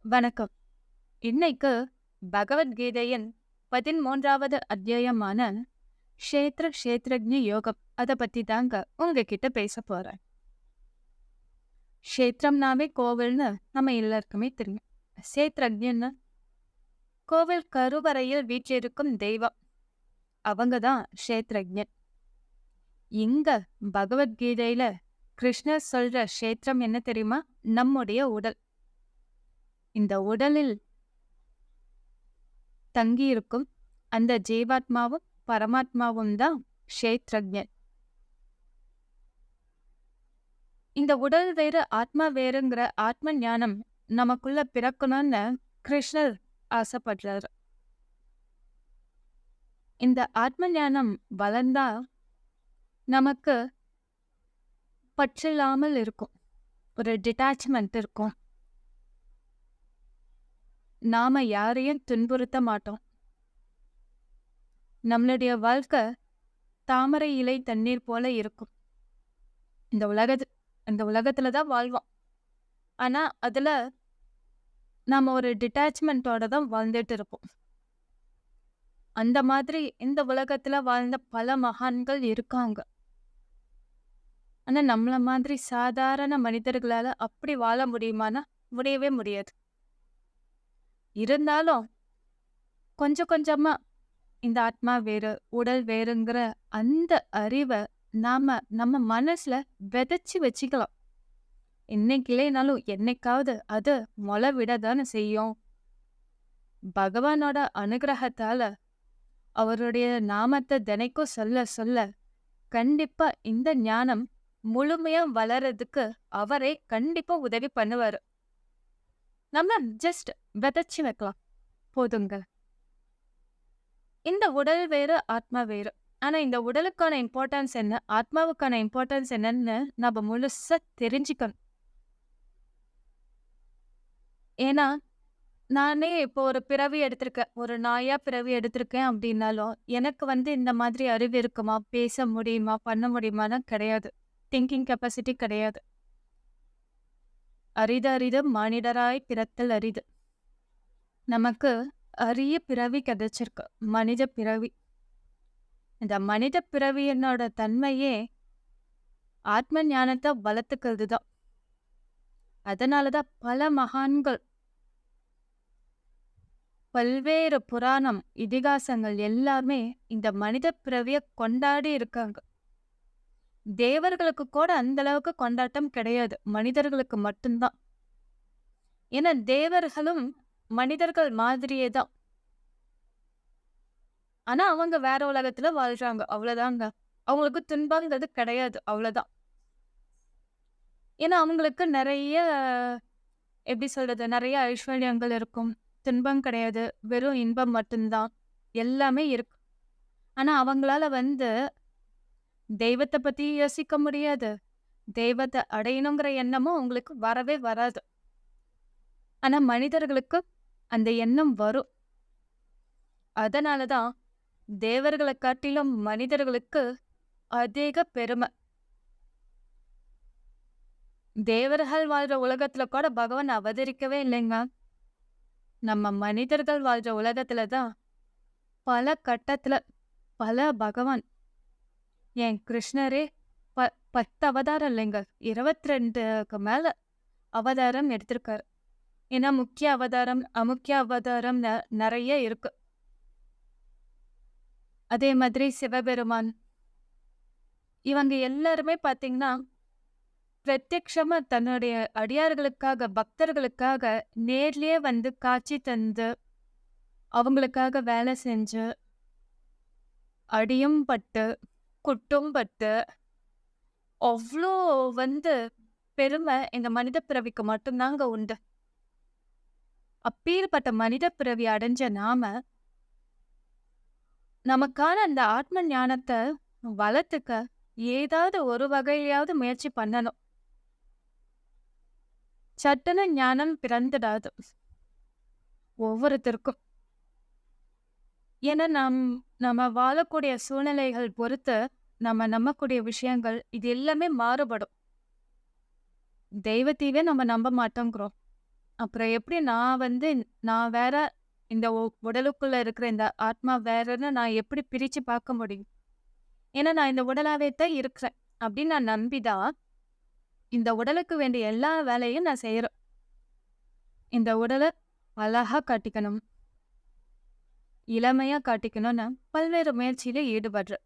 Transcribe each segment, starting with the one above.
வணக்கம். இன்னைக்கு பகவத்கீதையின் 13வது அத்தியாயமான க்ஷேத்ர க்ஷேத்ரஜ்ஞ யோகம் அத பத்தி தாங்க உங்ககிட்ட பேச போறேன். க்ஷேத்திரம்னாவே கோவில்னு நம்ம எல்லாருக்குமே தெரியும். க்ஷேத்ரஜ்ஞன்னு கோவில் கருவறையில் வீற்றிருக்கும் தெய்வம். அவங்க தான் க்ஷேத்ரஜ்ஞன். இங்க பகவத்கீதையில கிருஷ்ணர் சொல்ற க்ஷேத்திரம் என்ன தெரியுமா? நம்முடைய உடல். இந்த உடலில் தங்கியிருக்கும் அந்த ஜீவாத்மாவும் பரமாத்மாவும் தான் க்ஷேத்ரஜ்ஞன். இந்த உடல் வேறு ஆத்மா வேறுங்கிற ஆத்ம ஞானம் நமக்குள்ள பிறக்கணும்னு கிருஷ்ணர் ஆசைப்படுறாரு. இந்த ஆத்ம ஞானம் வளர்ந்தா நமக்கு பற்றில்லாமல் இருக்கும். ஒரு டிட்டாச்மெண்ட் இருக்கும். நாம யாரையும் துன்புறுத்த மாட்டோம். நம்மளுடைய வாழ்க்கை தாமரை இலை தண்ணீர் போல இருக்கும். இந்த உலகத்துல தான் வாழ்வோம். ஆனா அதுல நாம ஒரு டிட்டாச்மெண்டோட தான் வாழ்ந்துட்டு இருப்போம். அந்த மாதிரி இந்த உலகத்துல வாழ்ந்த பல மகான்கள் இருக்காங்க. ஆனா நம்மள மாதிரி சாதாரண மனிதர்களால அப்படி வாழ முடியுமானா முடியவே முடியாது. இருந்தாலும் கொஞ்சம் கொஞ்சமா இந்த ஆத்மா வேறு உடல் வேறுங்கிற அந்த அறிவை நாம நம்ம மனசுல விதைச்சு வச்சுக்கலாம். இன்னைக்கு இல்லைனாலும் என்னைக்காவது அது முளை விட தானே செய்யும். பகவானோட அனுகிரகத்தால அவருடைய நாமத்தை தினைக்கும் சொல்ல சொல்ல கண்டிப்பா இந்த ஞானம் முழுமையா வளர்றதுக்கு அவரே கண்டிப்பா உதவி பண்ணுவாரு. நம்ம ஜஸ்ட் விதைச்சு வைக்கலாம் போதுங்க. இந்த உடல் வேறு ஆத்மா வேறு. ஆனா இந்த உடலுக்கான இம்பார்ட்டன்ஸ் என்ன, ஆத்மாவுக்கான இம்பார்ட்டன்ஸ் என்னன்னு நம்ம முழுசா தெரிஞ்சுக்கணும். ஏன்னா நானே இப்போ ஒரு பிறவி எடுத்திருக்கேன், ஒரு நாயா பிறவி எடுத்திருக்கேன் அப்படின்னாலும் எனக்கு இந்த மாதிரி அறிவு இருக்குமா, பேச முடியுமா, பண்ண முடியுமானா கிடையாது. திங்கிங் கெப்பாசிட்டி கிடையாது. அரிது அரிது மானிடராய் பிறத்தல் அரிது. நமக்கு அரிய பிறவி கிடைச்சிருக்கு, மனித பிறவி. இந்த மனித பிறவியனோட தன்மையே ஆத்ம ஞானத்தை வளர்த்துக்கிறது தான். அதனாலதான் பல மகான்கள் பல்வேறு புராணம் இதிகாசங்கள் எல்லாமே இந்த மனித பிறவிய கொண்டாடி இருக்காங்க. தேவர்களுக்கு கூட அந்த அளவுக்கு கொண்டாட்டம் கிடையாது, மனிதர்களுக்கு மட்டும்தான். ஏன்னா தேவர்களும் மனிதர்கள் மாதிரியே தான். ஆனா அவங்க வேற உலகத்துல வாழ்றாங்க, அவ்வளவுதாங்க. அவங்களுக்கு துன்பங்கிறது கிடையாது, அவ்வளவுதான். ஏன்னா அவங்களுக்கு நிறைய எப்படி சொல்றது, நிறைய ஐஸ்வர்யங்கள் இருக்கும். துன்பம் கிடையாது, வெறும் இன்பம் மட்டும்தான். எல்லாமே இருக்கு. ஆனா அவங்களால தெய்வத்தை பத்தி யோசிக்க முடியாது. தெய்வத்தை அடையணுங்கிற எண்ணமும் அவங்களுக்கு வரவே வராது. ஆனா மனிதர்களுக்கு அந்த எண்ணம் வரும். அதனாலதான் தேவர்களை காட்டிலும் மனிதர்களுக்கு அதிக பெருமை. தேவர்கள் வாழ்ற உலகத்துல கூட பகவான் அவதரிக்கவே இல்லைங்க. நம்ம மனிதர்கள் வாழ்ற உலகத்துலதான் பல கட்டத்துல பல பகவான். ஏன் கிருஷ்ணரே 10 அவதாரம் இல்லைங்க, 22க்கு மேல அவதாரம் எடுத்திருக்காரு. ஏன்னா முக்கிய அவதாரம் அமுக்கிய அவதாரம் நிறைய இருக்கு. அதே மாதிரி சிவபெருமான், இவங்க எல்லாருமே பாத்தீங்கன்னா பிரத்யக்ஷமா தன்னுடைய அடியார்களுக்காக பக்தர்களுக்காக நேர்லயே காட்சி தந்து அவங்களுக்காக வேலை செஞ்சு அடியும் பட்டு குட்டும் பட்டு அவ்வளோ பெருமை இந்த மனித பிறவிக்கு மட்டும்தாங்க உண்டு. அப்பேற்பட்ட மனித பிறவி அடைஞ்ச நாம நமக்கான அந்த ஆத்ம ஞானத்தை வளர்த்துக்க ஏதாவது ஒரு வகையிலாவது முயற்சி பண்ணணும். சட்டுன ஞானம் பிறந்துடாது ஒவ்வொருத்தருக்கும். ஏன்னா நம்ம வாழக்கூடிய சூழ்நிலைகள் பொறுத்து நம்ம நம்பக்கூடிய விஷயங்கள் இது எல்லாமே மாறுபடும். தெய்வத்தையே நம்ம நம்ப மாட்டோங்கிறோம். அப்புறம் எப்படி நான் வேற, இந்த உடலுக்குள்ள இருக்கிற இந்த ஆத்மா வேறன்னு நான் எப்படி பிரிச்சு பார்க்க முடியும்? ஏன்னா நான் இந்த உடலாவே தான் இருக்கிறேன் அப்படின்னு நான் நம்பிதான் இந்த உடலுக்கு வேண்டிய எல்லா வேலையும் நான் செய்யறேன். இந்த உடலை அழகா காட்டிக்கணும், இளமையா காட்டிக்கணும்னு பல்வேறு முயற்சியில ஈடுபடுறேன்.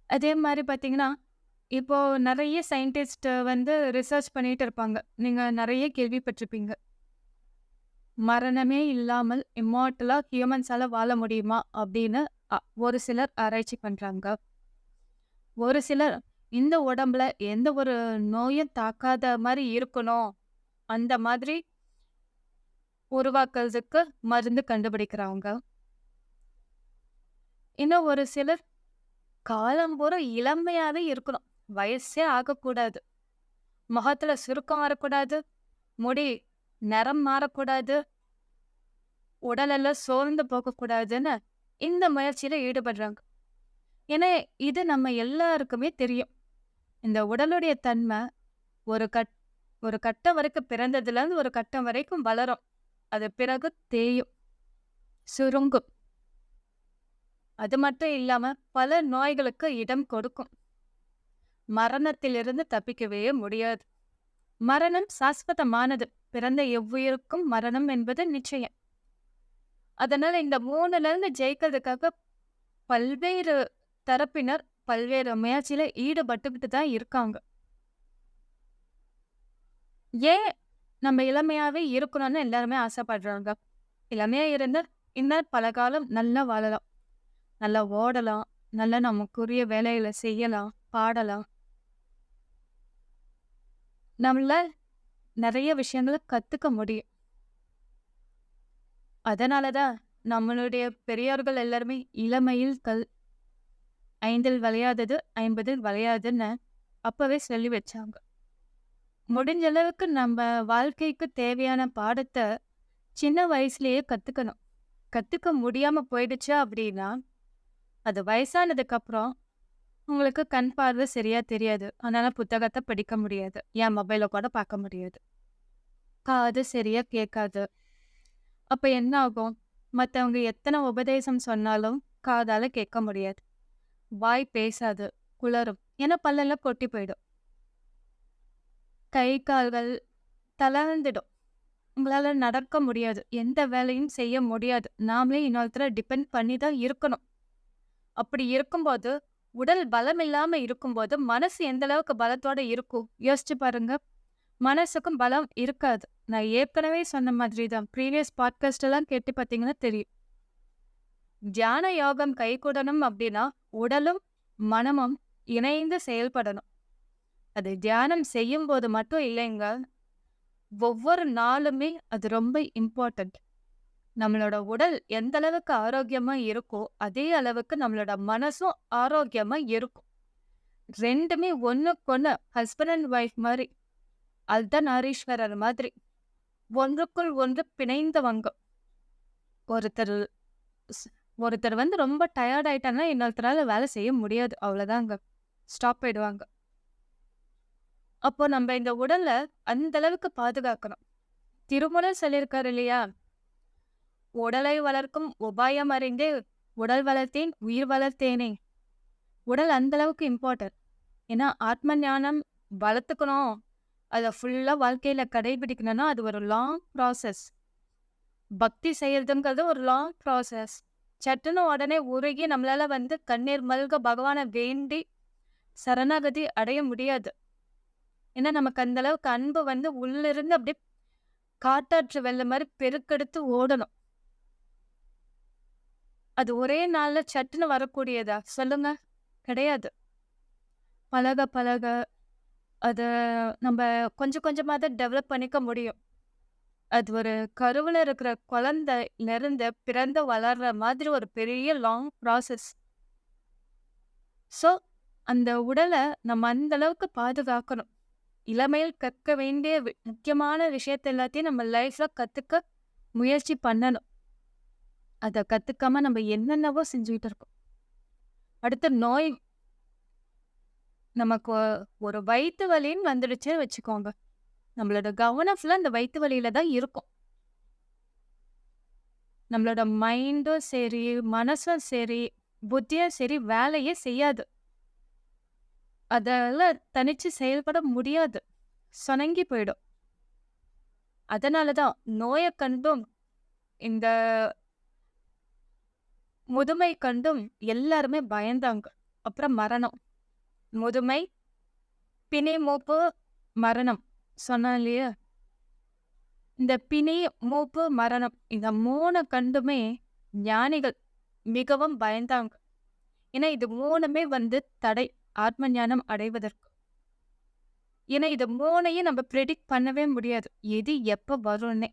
அதே மாதிரி பார்த்தீங்கன்னா, இப்போ நெறைய சயின்டிஸ்ட் ரிசர்ச் பண்ணிட்டு இருப்பாங்க. நீங்க நெறைய கேள்விப்பட்டிருப்பீங்க. மரணமே இல்லாமல் இம்மார்ட்டலா ஹியூமன்ஸால வாழ முடியுமா? அப்படின்னு அ ஒரு சிலர் ஆராய்ச்சி பண்றாங்க. ஒரு சிலர் இந்த உடம்புல எந்த ஒரு நோயும் தாக்காத மாரி இருக்கணும், அந்த மாதிரி உருவாக்குறதுக்கு மருந்து கண்டுபிடிக்கிறாங்க. இன்னும் ஒரு சிலர் காலம் பூரா இளமையாவே இருக்கணும். வயசே ஆகக்கூடாது. முகத்துல சுருக்கம் வரக்கூடாது. முடி நிறம் மாறக்கூடாது. உடலெல்லாம் சோர்ந்து போகக்கூடாதுன்னு இந்த முயற்சியில ஈடுபடுறாங்க. ஏன்னா, இது நம்ம எல்லாருக்குமே தெரியும். இந்த உடலுடைய தன்மை ஒரு கட் ஒரு கட்டம் வரைக்கும் பிறந்ததுலேருந்து ஒரு கட்டம் வரைக்கும் வளரும். அது பிறகு தேயும், சுருங்கும். அது மட்டும் இல்லாம பல நோய்களுக்கு இடம் கொடுக்கும். மரணத்திலிருந்து தப்பிக்கவே முடியாது. மரணம் சாஸ்வதமானது. பிறந்த எவ்வுயிருக்கும் மரணம் என்பது நிச்சயம். அதனால இந்த 3ல ஜெயிக்கிறதுக்காக பல்வேறு தரப்பினர் பல்வேறு முயற்சியில ஈடுபட்டுக்கிட்டு தான் இருக்காங்க. ஏன் நம்ம இளமையாவே இருக்கணும்னு எல்லாருமே ஆசைப்படுறாங்க? இளமையா இருந்தா இன்னும் பல காலம் நல்லா வாழலாம், நல்லா ஓடலாம், நல்லா நமக்குரிய வேலைகளை செய்யலாம், பாடலாம். நம்மள நிறைய விஷயங்களை கத்துக்க முடியும். அதனாலதான் நம்மளுடைய பெரியோர்கள் எல்லாருமே இளமையில் கல் 5ல் விளையாதது 50ல் விளையாதுன்னு அப்பவே சொல்லி வச்சாங்க. முடிஞ்ச அளவுக்கு நம்ம வாழ்க்கைக்கு தேவையான பாடத்தை சின்ன வயசுலயே கத்துக்கணும். கத்துக்க முடியாம போயிடுச்சா அப்படின்னா, அது வயசானதுக்கு அப்புறம் உங்களுக்கு கண் பார்வை சரியா தெரியாது. அதனால புத்தகத்தை படிக்க முடியாது. என் மொபைல கூட பார்க்க முடியாது. காது சரியா கேட்காது. அப்ப என்ன ஆகும்? மத்தவங்க எத்தனை உபதேசம் சொன்னாலும் காதால கேட்க முடியாது. வாய் பேசாது, குளறும். ஏன்னா பல்லெல்லாம் கொட்டி போயிடும். கை கால்கள் தளர்ந்துடும். உங்களால நடக்க முடியாது. எந்த வேலையும் செய்ய முடியாது. நாமளே இன்னொருத்தரை டிபெண்ட் பண்ணி தான் இருக்கணும். அப்படி இருக்கும்போது, உடல் பலம் இல்லாம இருக்கும்போது, மனசு எந்த அளவுக்கு பலத்தோட இருக்கும்? யோசிச்சு பாருங்க. மனசுக்கும் பலம் இருக்காது. நான் ஏற்கனவே சொன்ன மாதிரி தான். ப்ரீவியஸ் பாட்காஸ்ட் எல்லாம் கேட்டு பார்த்தீங்கன்னா தெரியும். தியான யோகம் கைகூடணும் அப்படின்னா, உடலும் மனமும் இணைந்து செயல்படணும். அது தியானம் செய்யும்போது மட்டும் இல்லைங்க. ஒவ்வொரு நாளுமே அது ரொம்ப இம்பார்ட்டன்ட். நம்மளோட உடல் எந்த அளவுக்கு ஆரோக்கியமா இருக்கோ, அதே அளவுக்கு நம்மளோட மனசும் ஆரோக்கியமா இருக்கும். 2மே ஒண்ணுக்கொண்ணு ஹஸ்பண்ட் அண்ட் ஒய்ஃப் மாரி. அர்த்தநாரீஸ்வரர் மாதிரி. ஒன்றுக்குள் ஒன்று பிணைந்தவங்க. ஒருத்தர் ஸ் ஒருத்தர் ரொம்ப டயர்ட் ஆயிட்டாங்கன்னா, இன்னொருத்தரால வேலை செய்ய முடியாது. அவ்வளோதாங்க. ஸ்டாப் ஆயிடுவாங்க. அப்போ நம்ம இந்த உடல அந்த அளவுக்கு பாதுகாக்கணும். திருமூலர் சொல்லியிருக்காரு இல்லையா? உடலை வளர்க்கும் உபாயம் அறிந்தே உடல் வளர்த்தேன் உயிர் வளர்த்தேனே. உடல் அந்த அளவுக்கு இம்பார்ட்டன்ட். ஏன்னா ஆத்ம ஞானம் வளர்த்துக்கணும், அதை ஃபுல்லா வாழ்க்கையில கடைபிடிக்கணும்னா அது ஒரு லாங் ப்ராசஸ். பக்தி செய்யறதுங்கிறது ஒரு லாங் ப்ராசஸ். சட்டுன்னு உடனே உருகி நம்மளால கண்ணீர் மல்க பகவானை வேண்டி சரணாகதி அடைய முடியாது. ஏன்னா நமக்கு அந்த அளவுக்கு அன்பு உள்ளிருந்து அப்படியே காட்டாற்று வெள்ளம் மாதிரி பெருக்கெடுத்து ஓடணும். அது ஒரே நாள்ல சட்டுன்னு வரக்கூடியதா சொல்லுங்க? கிடையாது. பழக பழக அத நம்ம கொஞ்சம் கொஞ்சமா தான் டெவலப் பண்ணிக்க முடியும். அது ஒரு கருவுல இருக்கிற குழந்தையிலிருந்து பிறந்து வளர்ற மாதிரி ஒரு பெரிய லாங் ப்ராசஸ். ஸோ அந்த உடலை நம்ம அந்த அளவுக்கு பாதுகாக்கணும். இளமையில் கற்க வேண்டிய முக்கியமான விஷயத்த எல்லாத்தையும் நம்ம லைஃப்ல கத்துக்க முயற்சி பண்ணணும். அதை கத்துக்காம நம்ம என்னென்னவோ செஞ்சுக்கிட்டு இருக்கோம். அடுத்த நோய், நமக்கு ஒரு வயிற்று வலின்னு வந்துடுச்சுன்னு வச்சுக்கோங்க. நம்மளோட கவனம் ஃபுல்லா இந்த வயித்து வலியில தான் இருக்கும். நம்மளோட மைண்டும் சரி, மனசும் சரி, புத்தியும் சரி வேலையே செய்யாது. அதால தனிச்சு செயல்பட முடியாது. சொனங்கி போயிடும். அதனால தான் நோய கண்டும், இந்த முதுமை கண்டும் எல்லாருமே பயந்தாங்க. அப்புறம் மரணம். முதுமை, பிணி, மூப்பு, மரணம். சொன்னேன் இல்லையா? இந்த பிணி, மூப்பு, மரணம் இந்த 3 கண்டுமே ஞானிகள் மிகவும் பயந்தாங்க. ஏன்னா இது 3மே தடை ஆத்ம ஞானம் அடைவதற்கு. ஏன்னா இது 3யும் நம்ம பிரெடிக்ட் பண்ணவே முடியாது. எது எப்ப வரும்னே.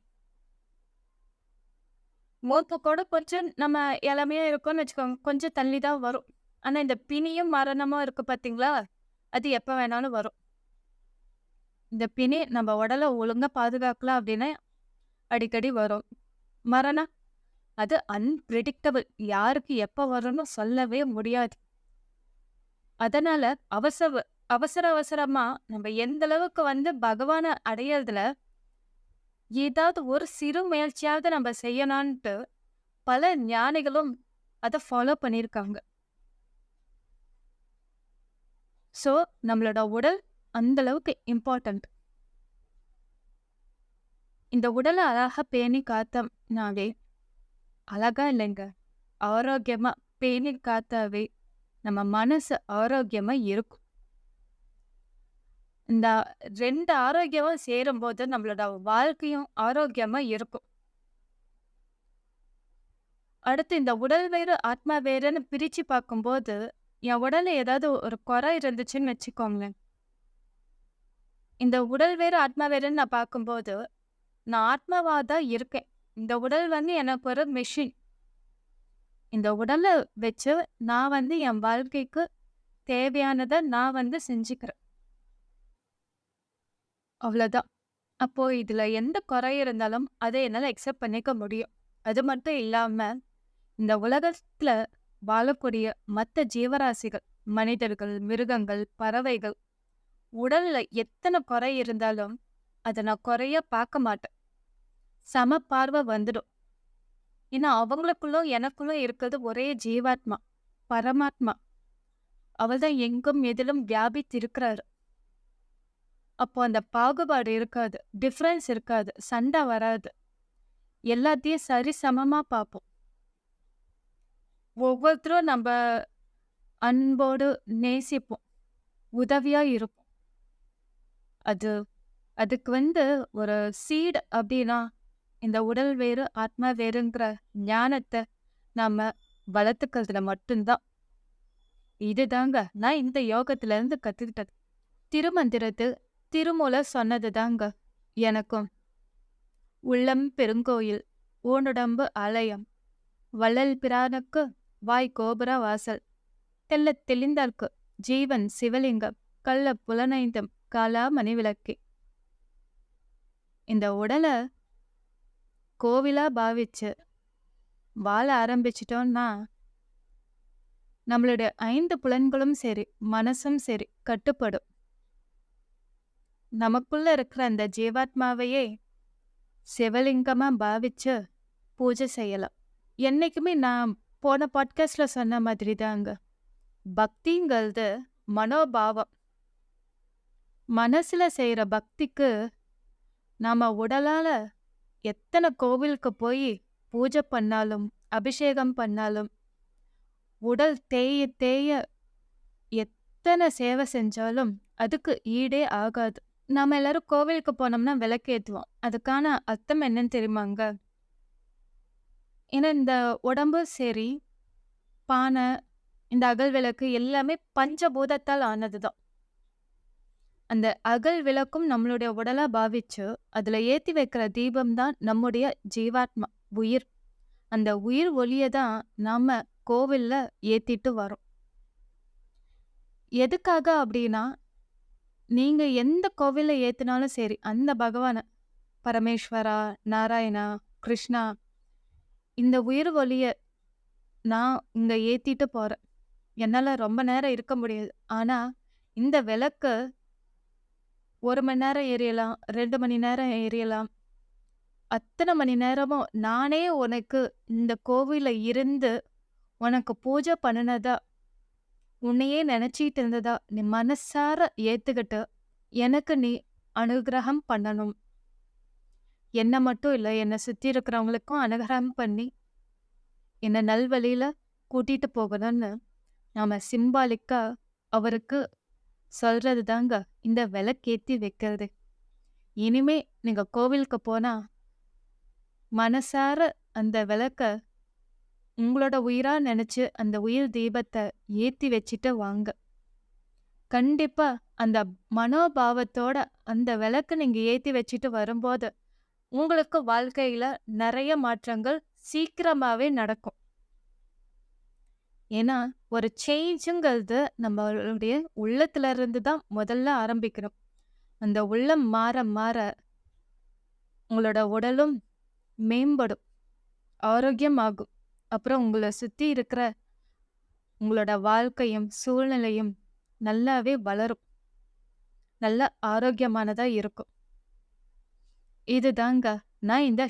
மூப்பு கூட கொஞ்சம் நம்ம இளமையா இருக்கோம்னு வச்சுக்கோங்க. கொஞ்சம் தள்ளி தான் வரும். ஆனா இந்த பிணியும் மரணமும் இருக்கு பார்த்தீங்களா? அது எப்ப வேணாலும் வரும். இந்த பிணி நம்ம உடல ஒழுங்கா பாதுகாக்கல அப்படின்னா அடிக்கடி வரும். மரணம் அது அன்பிரெடிக்டபிள். யாருக்கு எப்ப வரும்னு சொல்லவே முடியாது. அதனால அவசர அவசரமா நம்ம எந்த அளவுக்கு பகவான அடையறதுல ஏதாவது ஒரு சிறு முயற்சியாவது நம்ம செய்யலான்ட்டு பல ஞானிகளும் அதை ஃபாலோ பண்ணியிருக்காங்க. ஸோ நம்மளோட உடல் அந்த அளவுக்கு இம்பார்ட்டன்ட். இந்த உடலை அழகா பேணி காத்தோம்னாவே அழகா இல்லைங்க, ஆரோக்கியமா பேணி காத்தாவே நம்ம மனசு ஆரோக்கியமா இருக்கும். இந்த 2 ஆரோக்கியமும் சேரும்போது நம்மளோட வாழ்க்கையும் ஆரோக்கியமா இருக்கும். அடுத்து இந்த உடல் வேறு ஆத்மா வேறுன்னு பிரிச்சு பார்க்கும்போது என் உடல்ல ஏதாவது ஒரு குறை இருந்துச்சுன்னு வச்சுக்கோங்களேன். இந்த உடல் வேறு ஆத்மா வேறுன்னு நான் பார்க்கும்போது நான் ஆத்மாவா தான் இருக்கேன். இந்த உடல் எனக்கு ஒரு மெஷின். இந்த உடலை வச்சு நான் என் வாழ்க்கைக்கு தேவையானதை நான் செஞ்சுக்கிறேன். அவ்வளோதான். அப்போ இதுல எந்த குறை இருந்தாலும் அதை என்னால அக்செப்ட் பண்ணிக்க முடியும். அது மட்டும் இல்லாம இந்த உலகத்துல வாழக்கூடிய மற்ற ஜீவராசிகள், மனிதர்கள், மிருகங்கள், பறவைகள் உடல்ல எத்தனை குறை இருந்தாலும் அதை நான் குறைய பார்க்க மாட்டேன். சம பார்வை வந்துடும். ஏன்னா அவங்களுக்குள்ளும் எனக்குள்ளும் இருக்கிறது ஒரே ஜீவாத்மா, பரமாத்மா. அவர்தான் எங்கும் எதிலும் வியாபித்து இருக்கிறாரு. அப்போ அந்த பாகுபாடு இருக்காது, டிஃப்ரென்ஸ் இருக்காது, சண்டை வராது. எல்லாத்தையும் சரிசமமா பார்ப்போம். ஒவ்வொருத்தரும் நம்ம அன்போடு நேசிப்போம், உதவியா இருப்போம். அதுக்கு ஒரு சீட் அப்படின்னா இந்த உடல் வேறு ஆத்மா வேறுங்கிற ஞானத்தை நாம வளர்த்துக்கிறதுல மட்டும்தான். இதுதாங்க நான் இந்த யோகத்துல இருந்து கத்துக்கிட்டது. திருமந்திரத்து திருமூலர் சொன்னது தாங்க எனக்கும். உள்ளம் பெருங்கோயில் ஊனுடம்பு ஆலயம், வள்ளல் பிரானுக்கு வாய் கோபுர வாசல், தெள்ளத் தெளிந்தார்க்கு ஜீவன் சிவலிங்கம், கள்ள புலனைந்தும் காலா மணிவிளக்கே. இந்த உடலை கோவிலா பாவிச்சு வாழ ஆரம்பிச்சிட்டோம்னா நம்மளுடைய 5 புலன்களும் சரி, மனசும் சரி கட்டுப்படும். நமக்குள்ள இருக்கிற அந்த ஜீவாத்மாவையே சிவலிங்கமா பாவிச்சு பூஜை செய்யலாம். என்னைக்குமே நான் போன பாட்காஸ்ட்ல சொன்ன மாதிரி தாங்க, பக்திங்கிறது மனோபாவம். மனசுல செய்யற பக்திக்கு நாம உடலால எத்தனை கோவிலுக்கு போய் பூஜை பண்ணாலும் அபிஷேகம் பண்ணாலும் உடல் தேய தேய எத்தனை சேவை செஞ்சாலும் அதுக்கு ஈடே ஆகாது. நாம எல்லாரும் கோவிலுக்கு போனோம்னா விளக்கேற்றுவோம். அதுக்கான அர்த்தம் என்னன்னு தெரியுமாங்க? ஏன்னா இந்த உடம்பு சரி, பானை, இந்த அகல் விளக்கு எல்லாமே பஞ்சபூதத்தால் ஆனதுதான். அந்த அகல் விளக்கும் நம்மளுடைய உடலா பாவிச்சு அதுல ஏத்தி வைக்கிற தீபம் தான் நம்முடைய ஜீவாத்மா, உயிர். அந்த உயிர் ஒளியை தான் நாம கோவில்ல ஏத்திட்டு வரோம். எதுக்காக அப்படின்னா, நீங்க எந்த கோவில்ல ஏத்தினாலும் சரி, அந்த பகவான பரமேஸ்வரா, நாராயணா, கிருஷ்ணா, இந்த உயிர் ஒளிய நான் இங்க ஏத்திட்டு போறேன். என்னால ரொம்ப நேரம் இருக்க முடியாது. ஆனா இந்த விளக்கு 1 மணி நேரம் எரியலாம், 2 மணி நேரம் எரியலாம். அத்தன மணி நேரமும் நானே உனக்கு இந்த கோவில்ல இருந்து உனக்கு பூஜை பண்ணுனதா, உன்னையே நினைச்சிட்டு இருந்ததா நீ மனசார ஏத்துக்கிட்டு, எனக்கு நீ அனுக்கிரகம் பண்ணணும். என்ன மட்டும் இல்ல, என்ன சுத்தி இருக்கிறவங்களுக்கும் அனுகிரகம் பண்ணி, என்ன நல்வழியில கூட்டிட்டு போகணும்னு நாம சிம்பாலிக்கா அவருக்கு சொல்றது தாங்க இந்த விளக்கேத்தி வைக்கிறது. இனிமே நீங்க கோவிலுக்கு போனா, மனசார அந்த விளக்க உங்களோட உயிரா நினைச்சு அந்த உயிர் தீபத்த ஏத்தி வச்சுட்டு வாங்க. கண்டிப்பா அந்த மனோபாவத்தோட அந்த விளக்கு நீங்க ஏத்தி வச்சுட்டு வரும்போது, உங்களுக்கு வாழ்க்கையில நெறைய மாற்றங்கள் சீக்கிரமாவே நடக்கும். ஏன்னா, ஒரு சேஞ்சுங்கிறது நம்மளுடைய உள்ளத்துல இருந்து தான் முதல்ல ஆரம்பிக்கணும். அந்த உள்ளம் மாற மாற உங்களோட உடலும் மேம்படும், ஆரோக்கியமாகும். அப்புறம் உங்கள சுத்தி இருக்கிற உங்களோட வாழ்க்கையும், சூழ்நிலையும் நல்லாவே வளரும். நல்ல ஆரோக்கியமானதா இருக்கும். இதுதாங்க நான் இந்த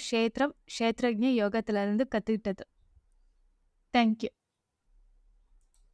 க்ஷேத்ரஜ்ஞ யோகத்துல இருந்து கத்துக்கிட்டது. Thank you.